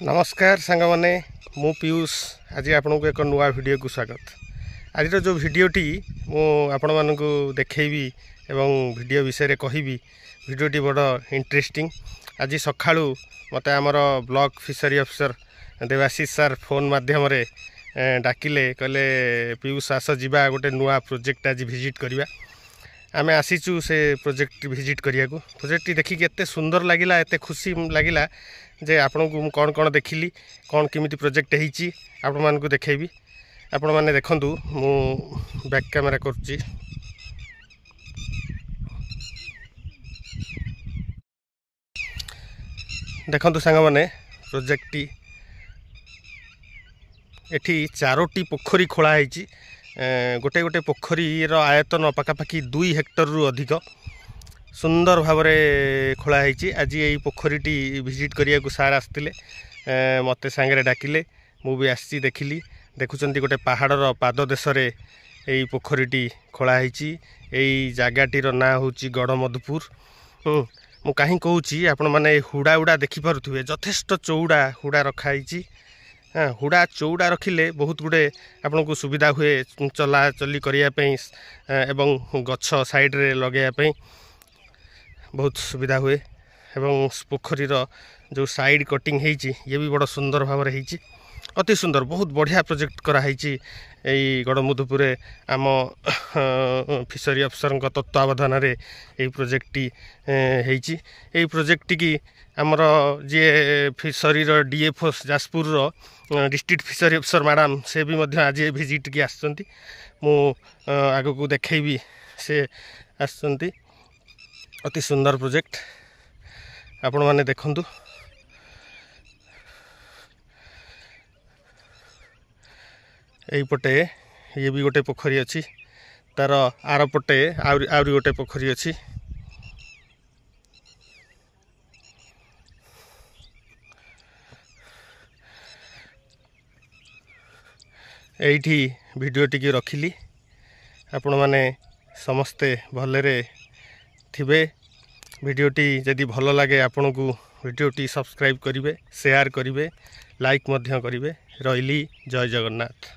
नमस्कार सांग मैंने मु पीयूष आज आपन को एक नुआ वीडियो को स्वागत। आज जो वीडियोटी आपण मानक देखी एवं वीडियो विषय कहबी वीडियोटी बड़ इंटरेस्टिंग। आज सका मत आमर block fishery officer Debashish sir phone माध्यम डाकिले कहले पीयूष आस जा गोटे नुआ प्रोजेक्ट आज विजिट करवा। आम आसीचु से प्रोजेक्ट विजिट करिया को प्रोजेक्ट देखिक एत सुंदर लगिला एत खुशी लगिला जे आपण को कौन कौन देखिली कौन केमिति प्रोजेक्ट होईची आपण मान को देखेबी। आपण माने देखंतु मु बैक कैमरा करची। देखंतु सांग माने प्रोजेक्ट एठी चारोटी पोखरी खोला होईची। गोटे गोटे पोखरीर आयतन पखापाखि 2 हेक्टर रु अधिक सुंदर भाव खोला होईची। आज यही पोखरीटी विजिट करिया को सार आसते मत सांगे डाकिले मु भी आसी देखिली। देखुंत गोटे पहाड़र पाददेश यही पोखरीटी खोला होईची। यही जगाटीर ना हूँ गड़मधुपुर। मु कहीं कहूँ आपण मैंने हुड़ा उड़ा देखिपे यथेष्ट चौड़ा हुड़ा रखाई। हुड़ा चौड़ा रखिले बहुत गुड़े आपन को सुविधा हुए चलाचली करने एवं गछ साइड रे लगे बहुत सुविधा हुए। एवं पोखरीर जो साइड कटिंग होईची ये भी बड़ा सुंदर भाव में होईची। अति सुंदर बहुत बढ़िया प्रोजेक्ट कराई यही गड़मधुपुर आम फिशरी अफिसर तत्वावधान यही प्रोजेक्ट होईची। यही प्रोजेक्ट की आमर जी fishery DFO Jajpur district fishery officer madam से भी आज विजिट की आसुँच आग को देखी से आसुँच। अति सुंदर प्रोजेक्ट आपण माने देखंतु। पटे ये भी गोटे पोखरी अच्छी तार आर पटे आउरी गोटे पोखरी अच्छी। एठी वीडियो टी रखिली आपण माने समस्ते भलरे थिबे। वीडियोटी जदि भल लगे आपन को वीडियोटी सब्सक्राइब करिवे शेयर करिवे लाइक मध्य करिवे। रहिली जय जगन्नाथ।